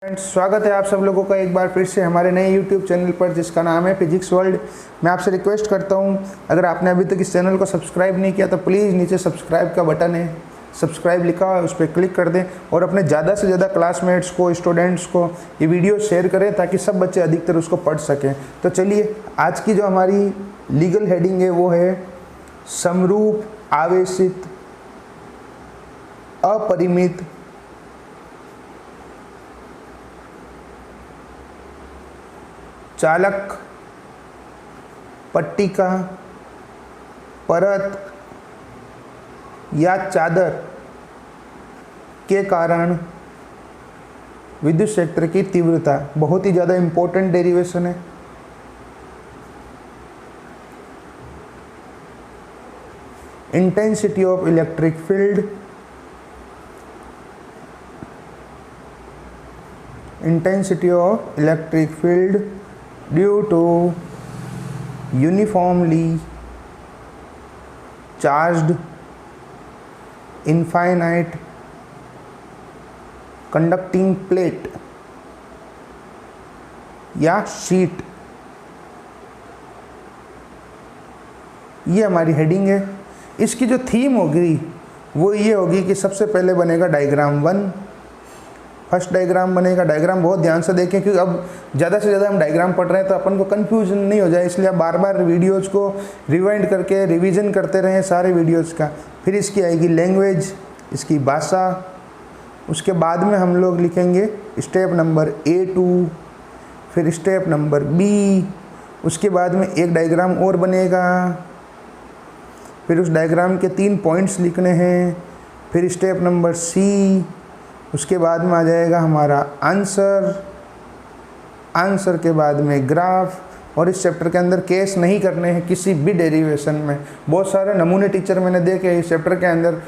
Friends, स्वागत है आप सब लोगों का एक बार फिर से हमारे नए YouTube चैनल पर जिसका नाम है फिजिक्स वर्ल्ड। मैं आपसे रिक्वेस्ट करता हूं, अगर आपने अभी तक इस चैनल को सब्सक्राइब नहीं किया तो प्लीज़ नीचे सब्सक्राइब का बटन है, सब्सक्राइब लिखा हुआ है, उस पर क्लिक कर दें और अपने ज़्यादा से ज़्यादा क्लासमेट्स को, स्टूडेंट्स को ये वीडियो शेयर करें ताकि सब बच्चे अधिकतर उसको पढ़ सकें। तो चलिए, आज की जो हमारी लीगल हेडिंग है वो है समरूप आवेशित अपरिमित चालक पट्टिका परत या चादर के कारण विद्युत क्षेत्र की तीव्रता। बहुत ही ज़्यादा इम्पोर्टेंट डेरिवेशन है। Intensity of electric field, intensity of electric field due to uniformly charged infinite conducting plate या शीट। ये हमारी हेडिंग है। इसकी जो थीम होगी वो ये होगी कि सबसे पहले बनेगा डायग्राम 1। फर्स्ट डायग्राम बनेगा। डायग्राम बहुत ध्यान से देखें क्योंकि अब ज़्यादा से ज़्यादा हम डायग्राम पढ़ रहे हैं तो अपन को कन्फ्यूजन नहीं हो जाए, इसलिए आप बार बार वीडियोज़ को रिवाइंड करके रिवीजन करते रहें सारे वीडियोज़ का। फिर इसकी आएगी लैंग्वेज, इसकी भाषा। उसके बाद में हम लोग लिखेंगे स्टेप नंबर A2, फिर स्टेप नंबर B। उसके बाद में एक डायग्राम और बनेगा, फिर उस डायग्राम के 3 पॉइंट्स लिखने हैं। फिर स्टेप नंबर C। उसके बाद में आ जाएगा हमारा आंसर। आंसर के बाद में ग्राफ। और इस चैप्टर के अंदर केस नहीं करने हैं किसी भी डेरिवेशन में। बहुत सारे नमूने टीचर मैंने देखे इस चैप्टर के अंदर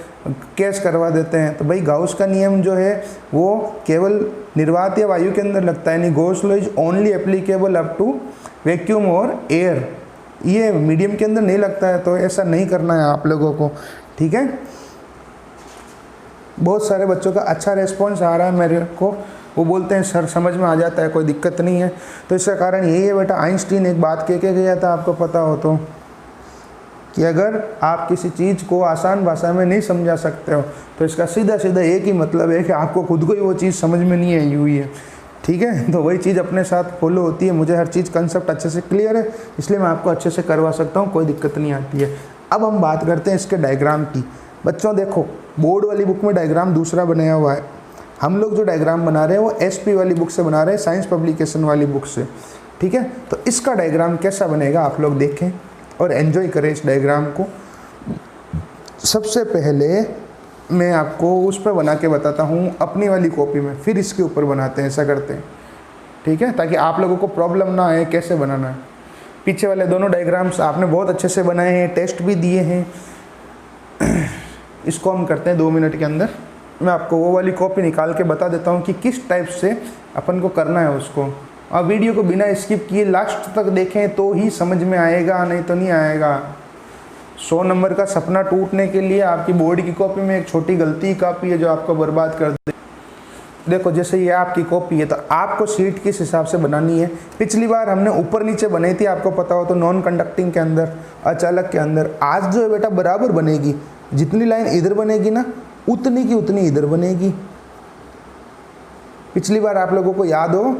केस करवा देते हैं। तो भाई गाउस का नियम जो है वो केवल निर्वात या वायु के अंदर लगता है, नहीं। Gauss law is only applicable up to vacuum और एयर। ये मीडियम के अंदर नहीं लगता है, तो ऐसा नहीं करना है आप लोगों को, ठीक है। बहुत सारे बच्चों का अच्छा रिस्पॉन्स आ रहा है मेरे को। वो बोलते हैं सर समझ में आ जाता है, कोई दिक्कत नहीं है। तो इसका कारण यही है बेटा, आइंस्टीन एक बात कह के गया था, आपको पता हो तो, कि अगर आप किसी चीज़ को आसान भाषा में नहीं समझा सकते हो तो इसका सीधा सीधा एक ही मतलब है कि आपको खुद को ही वो चीज़ समझ में नहीं आई हुई है, ठीक है। तो वही चीज़ अपने साथ फॉलो होती है। मुझे हर चीज़ कंसेप्ट अच्छे से क्लियर है, इसलिए मैं आपको अच्छे से करवा सकता हूँ, कोई दिक्कत नहीं आती है। अब हम बात करते हैं इसके डायग्राम की। बच्चों देखो, बोर्ड वाली बुक में डायग्राम दूसरा बनाया हुआ है। हम लोग जो डायग्राम बना रहे हैं वो SP वाली बुक से बना रहे हैं, साइंस पब्लिकेशन वाली बुक से, ठीक है। तो इसका डायग्राम कैसा बनेगा आप लोग देखें और एंजॉय करें इस डायग्राम को। सबसे पहले मैं आपको उस पर बना के बताता हूँ अपनी वाली कॉपी में, फिर इसके ऊपर बनाते हैं, ऐसा करते हैं, ठीक है, ताकि आप लोगों को प्रॉब्लम ना आए कैसे बनाना है। पीछे वाले दोनों डायग्राम्स आपने बहुत अच्छे से बनाए हैं, टेस्ट भी दिए हैं। इसको हम करते हैं 2 मिनट के अंदर। मैं आपको वो वाली कॉपी निकाल के बता देता हूँ कि किस टाइप से अपन को करना है उसको। और वीडियो को बिना स्किप किए लास्ट तक देखें तो ही समझ में आएगा, नहीं तो नहीं आएगा। 100 नंबर का सपना टूटने के लिए आपकी बोर्ड की कॉपी में एक छोटी गलती काफ़ी है जो आपको बर्बाद कर दे। देखो, जैसे ये आपकी कॉपी है तो आपको सीट किस हिसाब से बनानी है। पिछली बार हमने ऊपर नीचे बनाई थी, आपको पता हो तो, नॉन कंडक्टिंग के अंदर, अचालक के अंदर। आज जो है बेटा बराबर बनेगी। जितनी लाइन इधर बनेगी ना उतनी की उतनी इधर बनेगी। पिछली बार आप लोगों को याद हो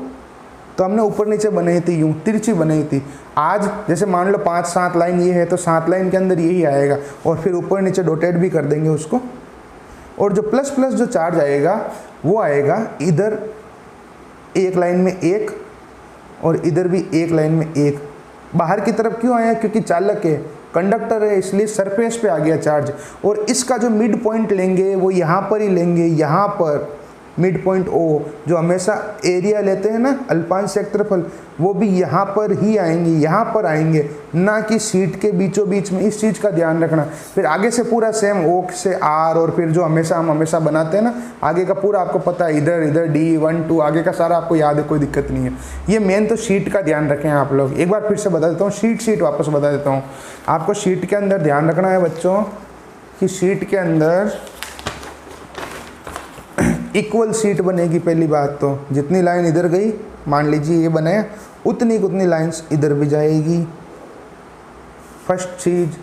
तो हमने ऊपर नीचे बनाई थी, यूं तिरछी बनाई थी। आज जैसे मान लो 5-7 लाइन ये है तो 7 लाइन के अंदर यही आएगा, और फिर ऊपर नीचे डॉटेड भी कर देंगे उसको। और जो प्लस प्लस जो चार्ज आएगा वो आएगा इधर एक लाइन में 1 और इधर भी एक लाइन में 1। बाहर की तरफ क्यों आया? क्योंकि चालक है, कंडक्टर है, इसलिए सरफेस पे आ गया चार्ज। और इसका जो मिड पॉइंट लेंगे वो यहाँ पर ही लेंगे, यहाँ पर मिड पॉइंट O, जो हमेशा एरिया लेते हैं ना अल्पांश क्षेत्रफल, वो भी यहाँ पर ही आएंगे, यहाँ पर आएंगे, ना कि सीट के बीचों बीच में। इस चीज़ का ध्यान रखना। फिर आगे से पूरा सेम O से R, और फिर जो हम हमेशा बनाते हैं ना आगे का पूरा आपको पता है, इधर इधर D 1 2 आगे का सारा आपको याद है, कोई दिक्कत नहीं है। ये मेन तो शीट का ध्यान रखें आप लोग। एक बार फिर से बता देता हूँ, शीट वापस बता देता हूँ आपको। शीट के अंदर ध्यान रखना है बच्चों कि शीट के अंदर इक्वल सीट बनेगी। पहली बात तो जितनी लाइन इधर गई, मान लीजिए ये बनाया, उतनी उतनी लाइंस इधर भी जाएगी, फर्स्ट चीज।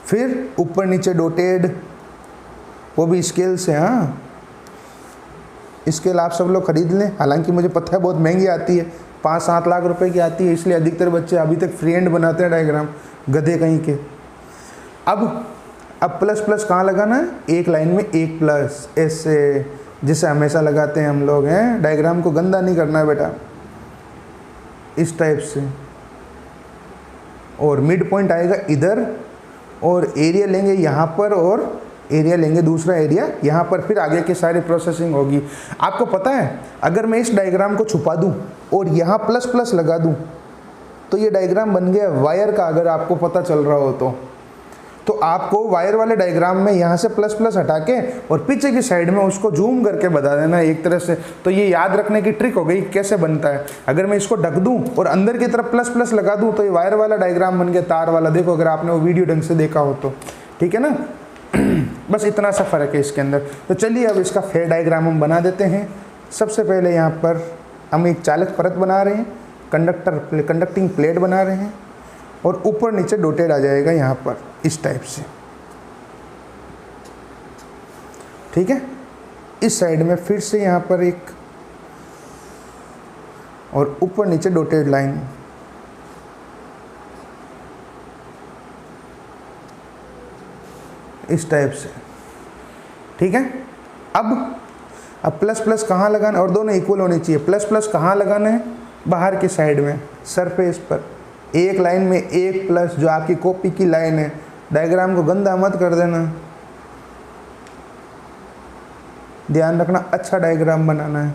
फिर ऊपर नीचे डॉटेड, वो भी स्केल से। हाँ, स्केल आप सब लोग खरीद लें, हालांकि मुझे पता है बहुत महंगी आती है, 5-7 लाख रुपए की आती है, इसलिए अधिकतर बच्चे अभी तक फ्री हैंड बनाते हैं डायग्राम, गधे कहीं के। अब प्लस प्लस कहाँ लगाना है? एक लाइन में एक प्लस, ऐसे जैसे हमेशा लगाते हैं हम लोग हैं। डायग्राम को गंदा नहीं करना है बेटा, इस टाइप से। और मिड पॉइंट आएगा इधर, और एरिया लेंगे यहाँ पर, और एरिया लेंगे दूसरा एरिया यहाँ पर। फिर आगे की सारी प्रोसेसिंग होगी। आपको पता है, अगर मैं इस डायग्राम को छुपा दूँ और यहाँ प्लस प्लस लगा दूँ तो ये डायग्राम बन गया वायर का, अगर आपको पता चल रहा हो तो आपको वायर वाले डायग्राम में यहाँ से प्लस प्लस हटा के और पीछे की साइड में उसको जूम करके बता देना एक तरह से। तो ये याद रखने की ट्रिक हो गई कैसे बनता है। अगर मैं इसको ढक दूँ और अंदर की तरफ प्लस प्लस लगा दूँ तो ये वायर वाला डायग्राम बन गया, तार वाला। देखो अगर आपने वो वीडियो ढंग से देखा हो तो, ठीक है ना। बस इतना सा फ़र्क है इसके अंदर। तो चलिए अब इसका फेयर डायग्राम हम बना देते हैं। सबसे पहले यहाँ पर हम एक चालक परत बना रहे हैं, कंडक्टिंग प्लेट बना रहे हैं, और ऊपर नीचे डॉटेड आ जाएगा यहाँ पर इस टाइप से, ठीक है। इस साइड में फिर से यहाँ पर एक, और ऊपर नीचे डॉटेड लाइन, इस टाइप से, ठीक है। अब प्लस प्लस कहाँ लगाना, और दोनों इक्वल होनी चाहिए। प्लस प्लस कहाँ लगाना है? बाहर की साइड में, सरफेस पर। एक लाइन में एक प्लस, जो आपकी कॉपी की लाइन है। डायग्राम को गंदा मत कर देना, ध्यान रखना, अच्छा डायग्राम बनाना है।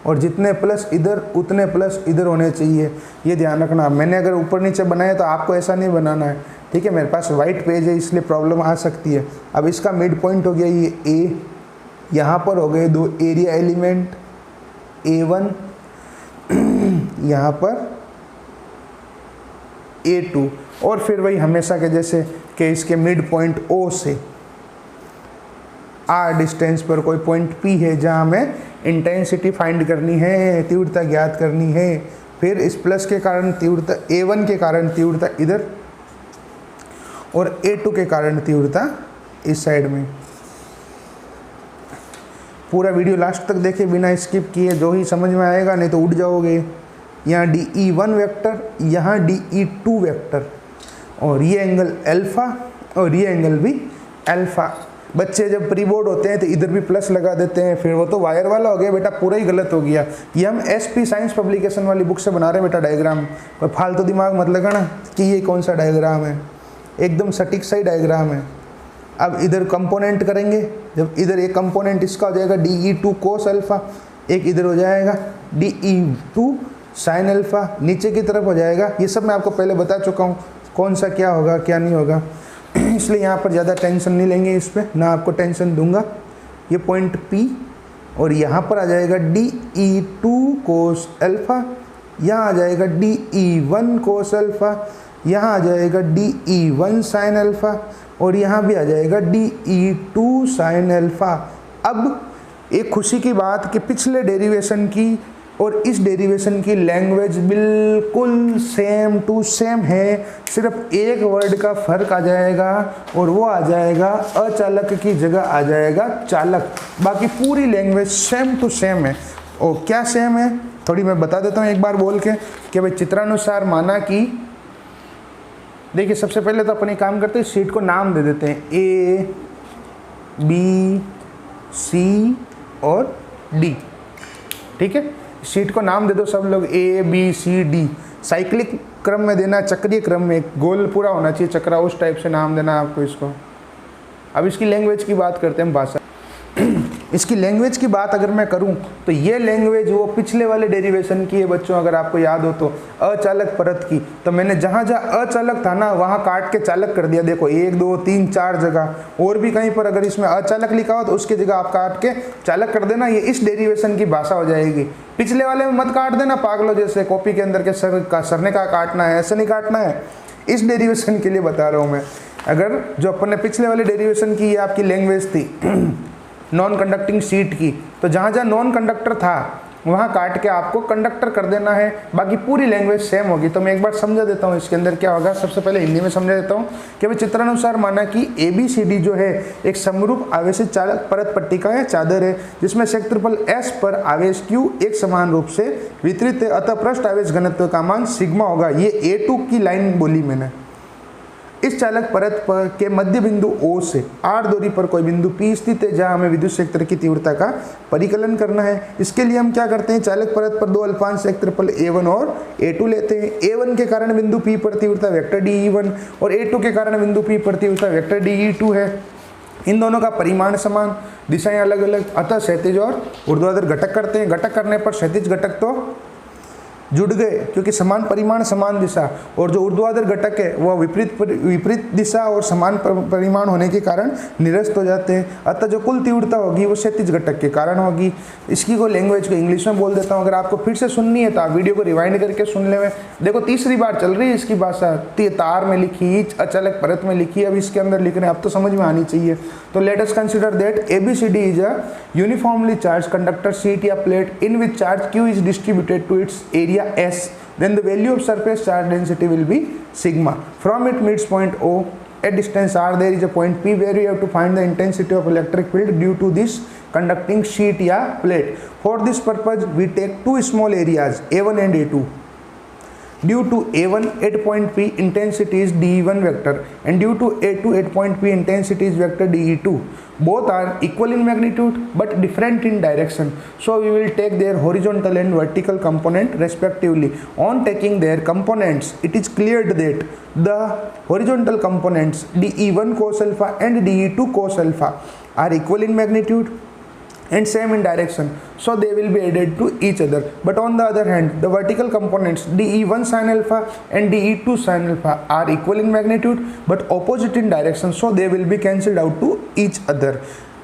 और जितने प्लस इधर उतने प्लस इधर होने चाहिए, ये ध्यान रखना। मैंने अगर ऊपर नीचे बनाया तो आपको ऐसा नहीं बनाना है, ठीक है। मेरे पास वाइट पेज है इसलिए प्रॉब्लम आ सकती है। अब इसका मिड पॉइंट हो गया ये ए, यहाँ पर हो गए 2 एरिया एलिमेंट A1, यहाँ पर A2, और फिर वही हमेशा के जैसे कि इसके मिड पॉइंट O से R डिस्टेंस पर कोई पॉइंट P है जहाँ हमें इंटेंसिटी फाइंड करनी है, तीव्रता ज्ञात करनी है। फिर इस प्लस के कारण तीव्रता, A1 के कारण तीव्रता इधर, और A2 के कारण तीव्रता इस साइड में। पूरा वीडियो लास्ट तक देखे बिना स्किप किए, जो ही समझ में आएगा, नहीं तो उठ जाओगे। यहाँ DE1 वेक्टर, यहाँ DE2 वेक्टर, और ये एंगल अल्फा और ये एंगल भी अल्फा। बच्चे जब प्री बोर्ड होते हैं तो इधर भी प्लस लगा देते हैं, फिर वो तो वायर वाला हो गया बेटा, पूरा ही गलत हो गया। ये हम SP साइंस पब्लिकेशन वाली बुक से बना रहे हैं बेटा डायग्राम। कोई फालतू दिमाग मत लगाना कि ये कौन सा डायग्राम है, एकदम सटीक सही डायग्राम है। अब इधर कंपोनेंट करेंगे, जब इधर एक कंपोनेंट इसका हो जाएगा DE2 कोस अल्फा, एक इधर हो जाएगा DE2 साइन अल्फा, नीचे की तरफ हो जाएगा। ये सब मैं आपको पहले बता चुका हूँ कौन सा क्या होगा क्या नहीं होगा, इसलिए यहाँ पर ज़्यादा टेंशन नहीं लेंगे इस पर, ना आपको टेंशन दूंगा। ये पॉइंट P, और यहाँ पर आ जाएगा DE2 कोस अल्फा, यहाँ आ जाएगा DE1 कोस अल्फा, यहाँ आ जाएगा DE1 साइन अल्फा, और यहाँ भी आ जाएगा DE2 साइन अल्फा। अब एक खुशी की बात कि पिछले डेरिवेशन की और इस डेरिवेशन की लैंग्वेज बिल्कुल सेम टू सेम है, सिर्फ एक वर्ड का फर्क आ जाएगा, और वो आ जाएगा अचालक की जगह आ जाएगा चालक। बाकी पूरी लैंग्वेज सेम टू सेम है। और क्या सेम है थोड़ी मैं बता देता हूँ एक बार बोल के, कि भाई चित्रानुसार माना कि, देखिए सबसे पहले तो अपन एक काम करते हैं, शीट को नाम दे देते हैं A, B, C और D, ठीक है। शीट को नाम दे दो सब लोग, A, B, C, D। Cyclic क्रम में देना, चक्रीय क्रम में, गोल पूरा होना चाहिए चक्रा, उस टाइप से नाम देना आपको इसको। अब इसकी लैंग्वेज की बात करते हैं, भाषा। इसकी लैंग्वेज की बात अगर मैं करूं तो ये लैंग्वेज वो पिछले वाले डेरिवेशन की है बच्चों, अगर आपको याद हो तो, अचालक परत की। तो मैंने जहाँ जहाँ अचालक था ना वहाँ काट के चालक कर दिया। देखो 1, 2, 3, 4 जगह, और भी कहीं पर अगर इसमें अचालक लिखा हो तो उसकी जगह आप काट के चालक कर देना। ये इस डेरिवेशन की भाषा हो जाएगी। पिछले वाले में मत काट देना पागलो, जैसे कॉपी के अंदर के सरने का काटना है, ऐसे नहीं काटना है। इस डेरिवेशन के लिए बता रहा हूँ मैं। अगर जो अपन ने पिछले वाले डेरिवेशन की, ये आपकी लैंग्वेज थी नॉन कंडक्टिंग शीट की, तो जहाँ जहाँ नॉन कंडक्टर था वहाँ काट के आपको कंडक्टर कर देना है, बाकी पूरी लैंग्वेज सेम होगी। तो मैं एक बार समझा देता हूँ इसके अंदर क्या होगा। सबसे पहले हिंदी में समझा देता हूँ कि भाई चित्रानुसार माना कि ABCD जो है एक समरूप आवेशित चालक परत पट्टिका या चादर है जिसमें क्षेत्रफल S पर आवेश Q एक समान रूप से वितरित है, अतः पृष्ठ आवेश घनत्व का मान सिग्मा होगा। ये A2 की लाइन बोली मैंने। इस चालक परत पर के मध्य बिंदु O से R दूरी पर कोई बिंदु P स्थित है जहां हमें विद्युत क्षेत्र की तीव्रता का परिकलन करना है। इसके लिए हम क्या करते हैं, चालक परत पर दो अल्पांश क्षेत्रफल A1 और A2 लेते हैं। A1 के कारण बिंदु P पर तीव्रता वेक्टर DE1 और A2 के कारण बिंदु P पर तीव्रता वेक्टर DE2 है। इन दोनों का परिमाण समान, दिशाएं अलग अलग, अतः क्षैतिज और ऊर्ध्वाधर घटक करते हैं। घटक करने पर क्षैतिज घटक तो जुड़ गए क्योंकि समान परिमाण समान दिशा, और जो ऊर्ध्वाधर घटक है वह विपरीत दिशा और समान परिमाण होने के कारण निरस्त हो जाते हैं। अतः जो कुल तीव्रता होगी वो क्षैतिज घटक के कारण होगी। इसकी को लैंग्वेज को इंग्लिश में बोल देता हूँ। अगर आपको फिर से सुननी है तो आप वीडियो को रिवाइंड करके सुन ले। देखो तीसरी बार चल रही है इसकी भाषा, तार में लिखी, अचालक परत में लिखी, अब इसके अंदर लिख रहे हैं, अब तो समझ में आनी चाहिए। तो let us consider that ABCD is a uniformly charge conductor sheet या plate in which charge Q is distributed to its area S, then the value of surface charge density will be sigma. From it meets point O at distance R there is a point P where you have to find the intensity of electric field due to this conducting sheet या plate. For this purpose we take two small areas A1 and A2. Due to A1 at point P intensity is DE1 vector and due to A2 at point P intensity is vector DE2. Both are equal in magnitude but different in direction. So we will take their horizontal and vertical component respectively. On taking their components, it is cleared that the horizontal components DE1 cos alpha and DE2 cos alpha are equal in magnitude and same in direction, so they will be added to each other. But on the other hand, the vertical components DE1 sin alpha and DE2 sin alpha are equal in magnitude but opposite in direction, so they will be cancelled out to each other.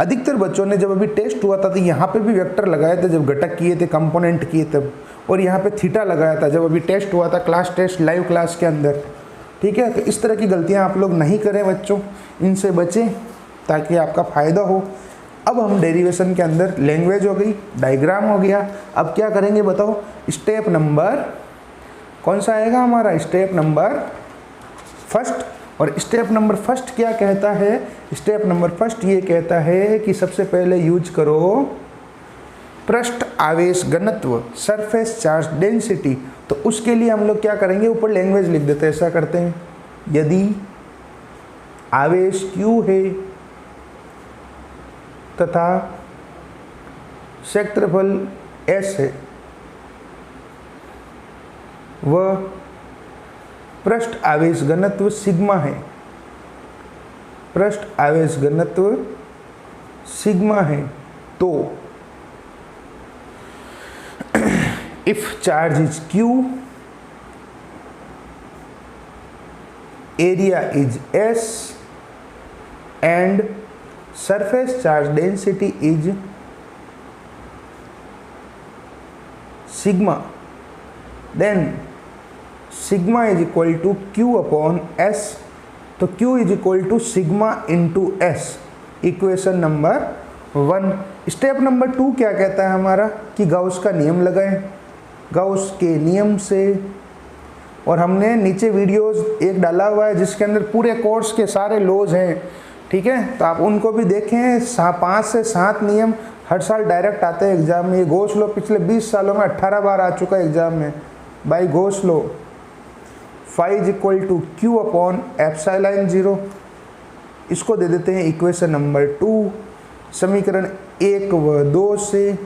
अधिकतर बच्चों ने जब अभी test हुआ था तो यहाँ पे भी वेक्टर लगाए थे जब घटक किए थे, कंपोनेंट किए तब, और यहाँ पे थीटा लगाया था जब अभी टेस्ट हुआ था, क्लास टेस्ट लाइव क्लास के अंदर। ठीक है, तो इस तरह की गलतियाँ आप लोग नहीं करें बच्चों, इनसे बचें ताकि आपका फ़ायदा हो। अब हम डेरिवेशन के अंदर लैंग्वेज हो गई, डायग्राम हो गया, अब क्या करेंगे बताओ। स्टेप नंबर कौन सा आएगा हमारा, स्टेप नंबर फर्स्ट। और स्टेप नंबर फर्स्ट क्या कहता है, स्टेप नंबर फर्स्ट ये कहता है कि सबसे पहले यूज करो पृष्ठ आवेश घनत्व, सरफेस चार्ज डेंसिटी। तो उसके लिए हम लोग क्या करेंगे, ऊपर लैंग्वेज लिख देते हैं, ऐसा करते हैं, यदि आवेश Q है तथा क्षेत्रफल S है, वह पृष्ठ आवेश घनत्व सिग्मा है, पृष्ठ आवेश घनत्व सिग्मा है, तो if charge is Q, area is S and surface charge density is sigma, then sigma is equal to Q upon S, तो Q is equal to sigma into S, equation number 1। Step number 2 क्या कहता है हमारा कि Gauss का नियम लगाएं, Gauss के नियम से, और हमने नीचे वीडियोस एक डाला हुआ है जिसके अंदर पूरे कोर्स के सारे लॉज हैं। ठीक है, तो आप उनको भी देखें। 5 से 7 नियम हर साल डायरेक्ट आते हैं एग्जाम में। ये गोस लो पिछले 20 सालों में 18 बार आ चुका है एग्जाम में by Gauss law. Phi is equal to Q upon epsilon 0, इसको दे देते हैं इक्वेशन नंबर 2, समीकरण 1 व 2 से,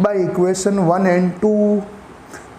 बाई इक्वेशन 1 एंड 2।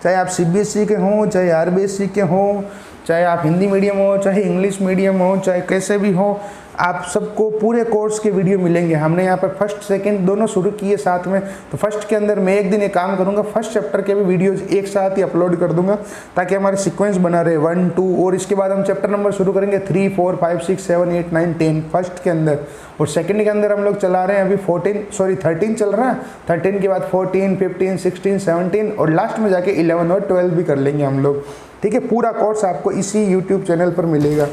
चाहे आप CBSE के हों, चाहे RBSE के हों, चाहे आप हिंदी मीडियम हो, चाहे इंग्लिश मीडियम हो, चाहे कैसे भी हो, आप सबको पूरे कोर्स के वीडियो मिलेंगे। हमने यहाँ पर फर्स्ट सेकंड दोनों शुरू किए साथ में, तो फर्स्ट के अंदर मैं एक दिन एक काम करूँगा, फर्स्ट चैप्टर के भी वीडियोज एक साथ ही अपलोड कर दूंगा ताकि हमारे सीक्वेंस बना रहे 1, 2, और इसके बाद हम चैप्टर नंबर शुरू करेंगे 3, 4, 5, 6, 7, 8, 9, 10 फर्स्ट के अंदर, और सेकंड के अंदर हम लोग चला रहे हैं अभी 13 चल रहा है। 13 के बाद 14, 15, 16, 17 और लास्ट में जाके 11 और 12 भी कर लेंगे हम लोग। ठीक है, पूरा कोर्स आपको इसी यूट्यूब चैनल पर मिलेगा।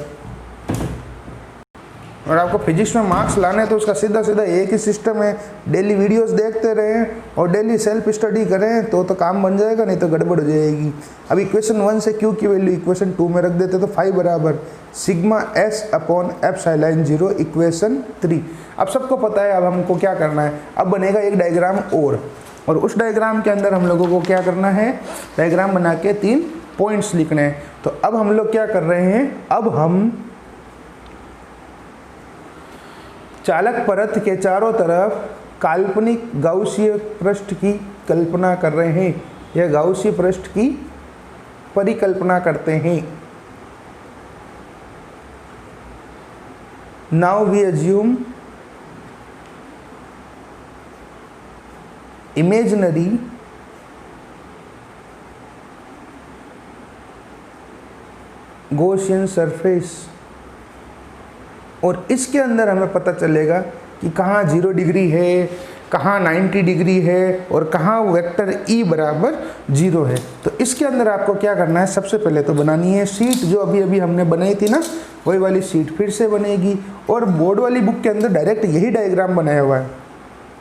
और आपको फिजिक्स में मार्क्स लाने हैं तो उसका सीधा सीधा एक ही सिस्टम है, डेली वीडियोस देखते रहें और डेली सेल्फ स्टडी करें तो काम बन जाएगा, नहीं तो गड़बड़ हो जाएगी। अब इक्वेशन 1 से क्यू की वैल्यू इक्वेशन 2 में रख देते तो फाई बराबर sigma S upon epsilon 0 equation 3। अब सबको पता है अब हमको क्या करना है, अब बनेगा एक डायग्राम और उस डायग्राम के अंदर हम लोगों को क्या करना है, डायग्राम बना के 3 पॉइंट्स लिखने हैं। तो अब हम लोग क्या कर रहे हैं, अब हम चालक परत के चारों तरफ काल्पनिक गाउसीय पृष्ठ की कल्पना कर रहे हैं, यह गाउसीय पृष्ठ की परिकल्पना करते हैं। Now we assume imaginary Gaussian surface, और इसके अंदर हमें पता चलेगा कि कहाँ 0 डिग्री है, कहाँ 90 डिग्री है और कहाँ वेक्टर ई बराबर 0 है। तो इसके अंदर आपको क्या करना है, सबसे पहले तो बनानी है शीट, जो अभी अभी हमने बनाई थी ना, वही वाली शीट फिर से बनेगी। और बोर्ड वाली बुक के अंदर डायरेक्ट यही डायग्राम बनाया हुआ है,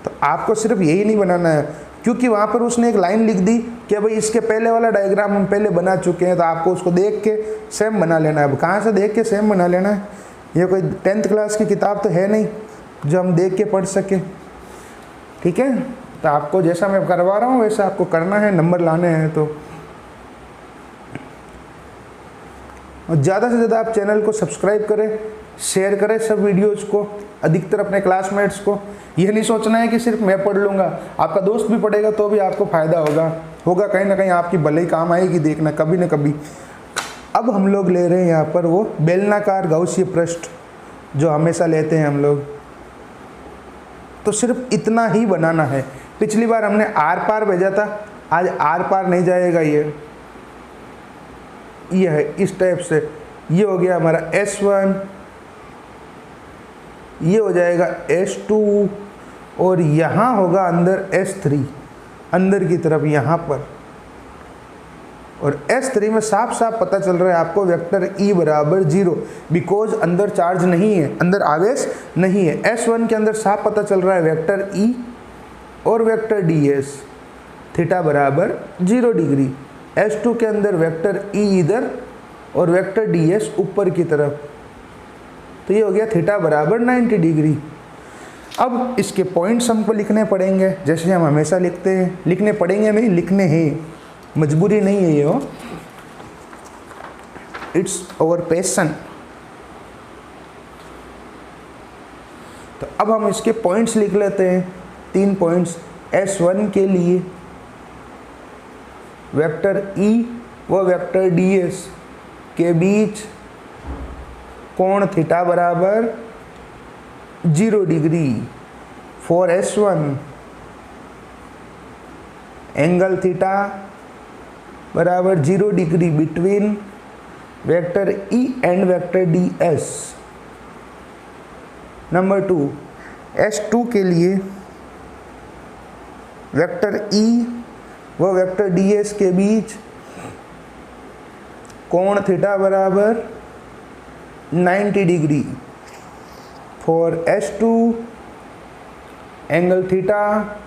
तो आपको सिर्फ यही नहीं बनाना है, क्योंकि वहाँ पर उसने एक लाइन लिख दी कि भाई इसके पहले वाला डायग्राम हम पहले बना चुके हैं, तो आपको उसको देख के सेम बना लेना है। अब कहाँ से देख के सेम बना लेना है, ये कोई 10th क्लास की किताब तो है नहीं जो हम देख के पढ़ सकें, ठीक है। तो आपको जैसा मैं करवा रहा हूँ वैसा आपको करना है, नंबर लाने हैं तो। और ज़्यादा से ज़्यादा आप चैनल को सब्सक्राइब करें, शेयर करें सब वीडियोज़ को अधिकतर अपने क्लासमेट्स को। यह नहीं सोचना है कि सिर्फ मैं पढ़ लूँगा, आपका दोस्त भी पढ़ेगा तो भी आपको फ़ायदा होगा कहीं ना कहीं आपकी भलाई काम आएगी, देखना कभी ना कभी। अब हम लोग ले रहे हैं यहाँ पर वो बेलनाकार गाउसीय पृष्ठ जो हमेशा लेते हैं हम लोग, तो सिर्फ इतना ही बनाना है। पिछली बार हमने आर पार भेजा था, आज आर पार नहीं जाएगा, ये है इस टाइप से। ये हो गया हमारा S1, ये हो जाएगा S2 और यहाँ होगा अंदर S3 अंदर की तरफ यहाँ पर। और S3 में साफ साफ पता चल रहा है आपको वेक्टर E बराबर 0, बिकॉज अंदर चार्ज नहीं है, अंदर आवेश नहीं है। S1 के अंदर साफ पता चल रहा है वेक्टर E और वेक्टर DS, थीटा बराबर 0 डिग्री। S2 के अंदर वेक्टर E इधर और वेक्टर DS ऊपर की तरफ, तो ये हो गया थीटा बराबर 90 डिग्री। अब इसके पॉइंट्स हमको लिखने पड़ेंगे, जैसे हम हमेशा लिखते हैं, लिखने पड़ेंगे नहीं, लिखने हैं, मजबूरी नहीं है ये हो, इट्स आवर पैशन। तो अब हम इसके पॉइंट्स लिख लेते हैं, 3 पॉइंट्स। S1 के लिए वेक्टर E व वेक्टर DS के बीच कोण थीटा बराबर 0 degree. For S1 angle theta बराबर 0 degree between vector E and vector DS। Number 2, S2 के लिए वेक्टर E व वेक्टर DS के बीच कोण थीटा बराबर 90 degree. For S2 angle theta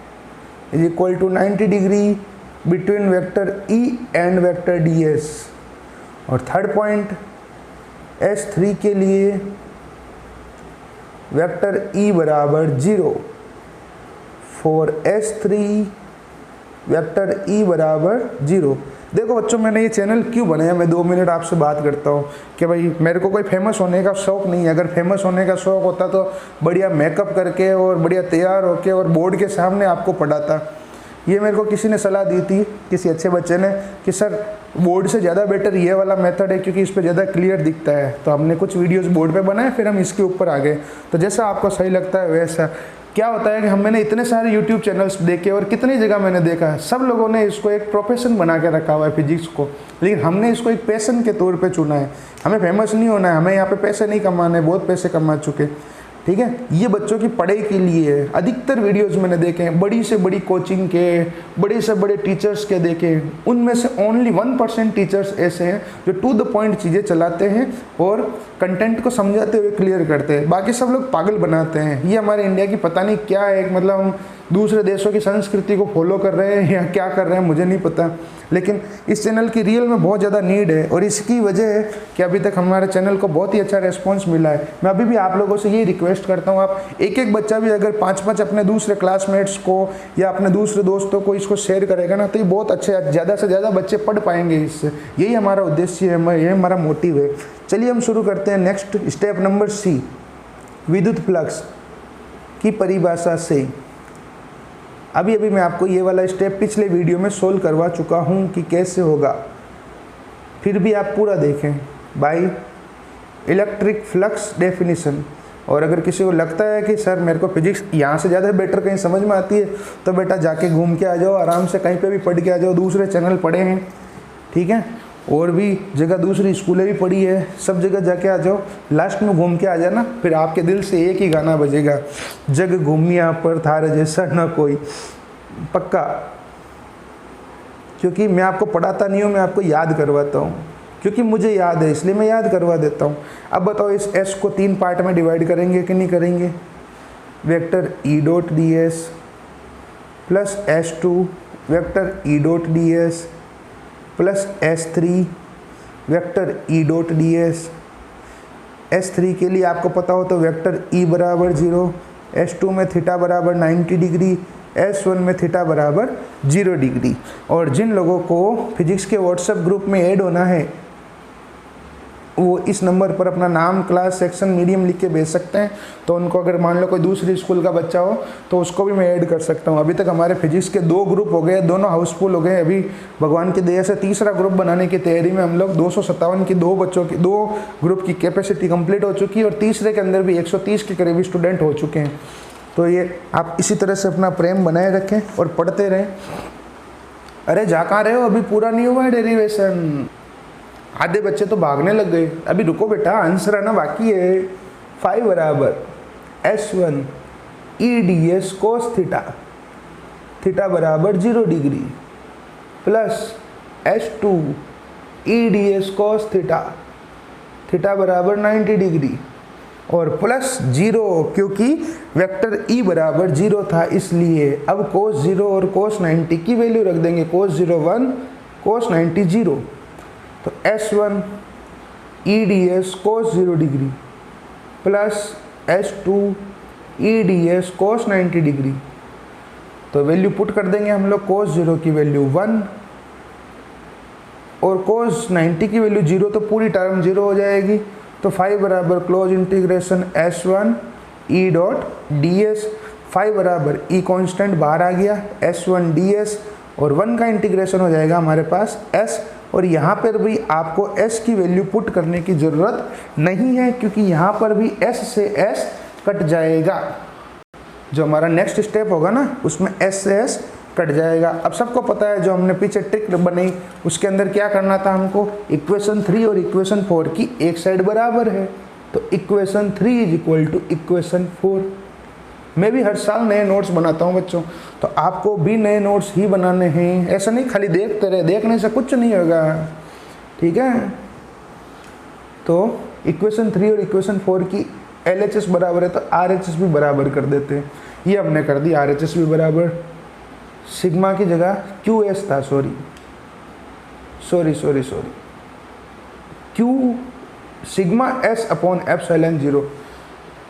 is equal to 90 degree between vector E and vector DS। और third point, S3 के लिए वेक्टर E बराबर 0। फॉर S3 वेक्टर E बराबर 0। देखो बच्चों, मैंने ये चैनल क्यों बनाया, मैं 2 मिनट आपसे बात करता हूँ कि भाई मेरे को कोई फेमस होने का शौक़ नहीं है। अगर फेमस होने का शौक़ होता तो बढ़िया मेकअप करके और बढ़िया तैयार होके और बोर्ड के सामने आपको पढ़ाता। ये मेरे को किसी ने सलाह दी थी, किसी अच्छे बच्चे ने, कि सर बोर्ड से ज़्यादा बेटर ये वाला मेथड है क्योंकि इस पर ज़्यादा क्लियर दिखता है। तो हमने कुछ वीडियोस बोर्ड पे बनाए, फिर हम इसके ऊपर आ गए। तो जैसा आपको सही लगता है वैसा। क्या होता है कि मैंने इतने सारे यूट्यूब चैनल्स देखे और कितनी जगह मैंने देखा है, सब लोगों ने इसको एक प्रोफेशन बना के रखा हुआ है फिजिक्स को, लेकिन हमने इसको एक पैशन के तौर पे चुना है। हमें फेमस नहीं होना है, हमें यहाँ पे पैसे नहीं कमाने, बहुत पैसे कमा चुके, ठीक है, ये बच्चों की पढ़ाई के लिए है। अधिकतर वीडियोस मैंने देखे हैं, बड़ी से बड़ी कोचिंग के, बड़े से बड़े टीचर्स के देखे, उनमें से ओनली 1% टीचर्स ऐसे हैं जो टू द पॉइंट चीज़ें चलाते हैं और कंटेंट को समझाते हुए क्लियर करते हैं। बाकी सब लोग पागल बनाते हैं। ये हमारे इंडिया की पता नहीं क्या है, मतलब हम दूसरे देशों की संस्कृति को फॉलो कर रहे हैं या क्या कर रहे हैं मुझे नहीं पता, लेकिन इस चैनल की रियल में बहुत ज़्यादा नीड है और इसकी वजह है कि अभी तक हमारे चैनल को बहुत ही अच्छा रिस्पांस मिला है। मैं अभी भी आप लोगों से ये रिक्वेस्ट करता हूँ, आप एक एक बच्चा भी अगर 5-5 अपने दूसरे क्लासमेट्स को या अपने दूसरे दोस्तों को इसको शेयर करेगा ना, तो ये बहुत अच्छे, ज़्यादा से ज़्यादा बच्चे पढ़ पाएंगे इससे। यही हमारा उद्देश्य है, यही हमारा मोटिव है। चलिए हम शुरू करते हैं नेक्स्ट स्टेप नंबर सी, विद्युत फ्लक्स की परिभाषा से। अभी मैं आपको ये वाला स्टेप पिछले वीडियो में सोल्व करवा चुका हूँ कि कैसे होगा, फिर भी आप पूरा देखें। By electric flux definition. और अगर किसी को लगता है कि सर मेरे को फिजिक्स यहाँ से ज़्यादा बेटर कहीं समझ में आती है, तो बेटा जाके घूम के आ जाओ, आराम से कहीं पे भी पढ़ के आ जाओ। दूसरे चैनल पढ़े हैं, ठीक है, और भी जगह दूसरी स्कूलें भी पढ़ी है, सब जगह जाके आ जाओ, लास्ट में घूम के आ जाना, फिर आपके दिल से एक ही गाना बजेगा, जग घूमिया पर थारे जैसा ना कोई। पक्का, क्योंकि मैं आपको पढ़ाता नहीं हूँ, मैं आपको याद करवाता हूँ, क्योंकि मुझे याद है इसलिए मैं याद करवा देता हूँ। अब बताओ इस S को 3 पार्ट में डिवाइड करेंगे कि नहीं करेंगे? Vector E dot D S plus S2 vector E dot D S plus S3 vector E dot D S. S3 के लिए आपको पता हो तो वेक्टर E बराबर 0, S2 में थीटा बराबर 90 डिग्री, S1 में थीटा बराबर 0 डिग्री। और जिन लोगों को फिजिक्स के व्हाट्सएप ग्रुप में ऐड होना है वो इस नंबर पर अपना नाम, क्लास, सेक्शन, मीडियम लिख के भेज सकते हैं। तो उनको अगर मान लो कोई दूसरी स्कूल का बच्चा हो तो उसको भी मैं ऐड कर सकता हूँ। अभी तक हमारे फिजिक्स के 2 ग्रुप हो गए, दोनों हाउसफुल हो गए। अभी भगवान की दया से तीसरा ग्रुप बनाने की तैयारी में हम लोग 257 की 2 ग्रुप की कैपेसिटी कंप्लीट हो चुकी है और तीसरे के अंदर भी 130 के करीब स्टूडेंट हो चुके हैं। तो ये आप इसी तरह से अपना प्रेम बनाए रखें और पढ़ते रहें। अरे जा कहाँ रहे हो, अभी पूरा नहीं हुआ है डेरिवेशन। आधे बच्चे तो भागने लग गए, अभी रुको बेटा, आंसर आना बाकी है। 5 बराबर S1 E D S cos theta, theta बराबर 0 degree, plus S2 E D S cos theta, theta बराबर 90 डिग्री, और प्लस 0 क्योंकि वेक्टर E बराबर 0 था इसलिए। अब कोस 0 और कोस 90 की वैल्यू रख देंगे, कोस 0 1, कोस 90 0। तो S1 ई डी एस कोस 0 degree plus S2 E D S कोस 90 डिग्री। तो वैल्यू पुट कर देंगे हम लोग, कोस 0 की वैल्यू 1 और कोस 90 की वैल्यू 0, तो पूरी टर्म 0 हो जाएगी। तो 5 बराबर close integration S1 E dot D S. 5 बराबर E कॉन्स्टेंट बाहर आ गया, S1 डी एस, और 1 का इंटीग्रेशन हो जाएगा हमारे पास S। और यहाँ पर भी आपको S की वैल्यू पुट करने की ज़रूरत नहीं है क्योंकि यहाँ पर भी S से S कट जाएगा। जो हमारा नेक्स्ट स्टेप होगा ना उसमें S से S कट जाएगा। अब सबको पता है जो हमने पीछे ट्रिक बनाई उसके अंदर क्या करना था हमको, इक्वेशन 3 और इक्वेशन 4 की एक साइड बराबर है, तो equation 3 is equal to equation 4। मैं भी हर साल नए नोट्स बनाता हूँ बच्चों, तो आपको भी नए नोट्स ही बनाने हैं। ऐसा नहीं खाली देखते रहे, देखने से कुछ नहीं होगा, ठीक है। तो इक्वेशन 3 और इक्वेशन 4 की LHS बराबर है तो RHS भी बराबर कर देते हैं। ये हमने कर दी, RHS भी बराबर, सिग्मा की जगह QS था, sorry Q sigma S upon epsilon 0।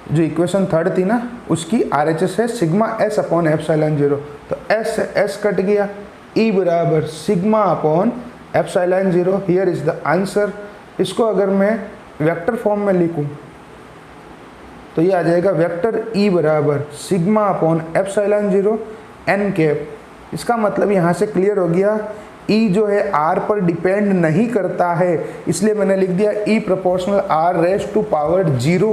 जो इक्वेशन 3 थी ना उसकी RHS है सिग्मा S अपॉन एप्सिलॉन 0। तो S से S कट गया, E बराबर sigma upon epsilon 0। Here is the answer. इसको अगर मैं वेक्टर फॉर्म में लिखूं तो ये आ जाएगा वेक्टर E बराबर sigma upon epsilon 0 n cap. इसका मतलब यहाँ से क्लियर हो गया, E जो है R पर डिपेंड नहीं करता है, इसलिए मैंने लिख दिया E proportional R raise to power 0।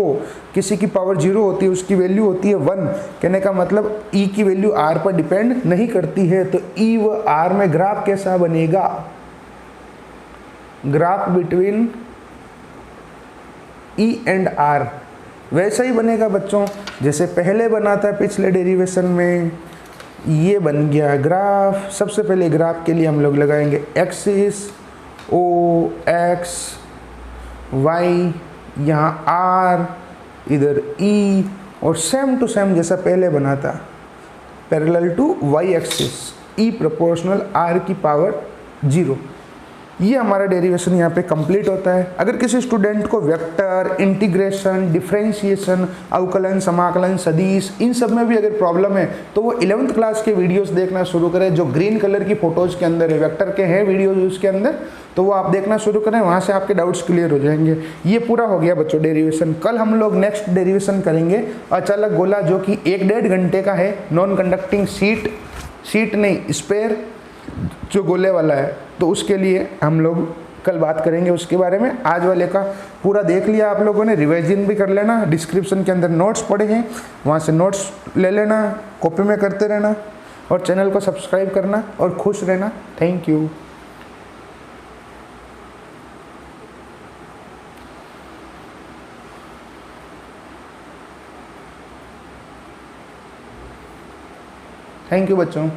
किसी की पावर 0 होती है उसकी वैल्यू होती है 1, कहने का मतलब E की वैल्यू R पर डिपेंड नहीं करती है। तो E व R में ग्राफ कैसा बनेगा, graph between E and R। वैसा ही बनेगा बच्चों जैसे पहले बना था पिछले डेरिवेशन में। ये बन गया ग्राफ। सबसे पहले ग्राफ के लिए हम लोग लगाएंगे एक्सिस ओ एक्स वाई, यहाँ आर, इधर ई, और सेम टू सेम जैसा पहले बना था parallel to Y axis, E proportional R की पावर 0। ये हमारा डेरिवेशन यहाँ पे कंप्लीट होता है। अगर किसी स्टूडेंट को वेक्टर, इंटीग्रेशन, डिफरेंशिएशन, अवकलन, समाकलन, सदिश, इन सब में भी अगर प्रॉब्लम है तो वो 11th क्लास के वीडियोस देखना शुरू करें जो ग्रीन कलर की फोटोज़ के अंदर है, वेक्टर के हैं वीडियोज उसके अंदर, तो वो आप देखना शुरू करें, वहाँ से आपके डाउट्स क्लियर हो जाएंगे। ये पूरा हो गया बच्चों डेरिवेशन। कल हम लोग नेक्स्ट डेरिवेशन करेंगे अचालक गोला, जो कि 1-1.5 घंटे का है। नॉन कंडक्टिंग शीट नहीं, स्पेयर जो गोले वाला है, तो उसके लिए हम लोग कल बात करेंगे उसके बारे में। आज वाले का पूरा देख लिया आप लोगों ने, रिवाइजन भी कर लेना। डिस्क्रिप्शन के अंदर नोट्स पड़े हैं, वहाँ से नोट्स ले लेना, कॉपी में करते रहना, और चैनल को सब्सक्राइब करना और खुश रहना। Thank you. थैंक यू बच्चों।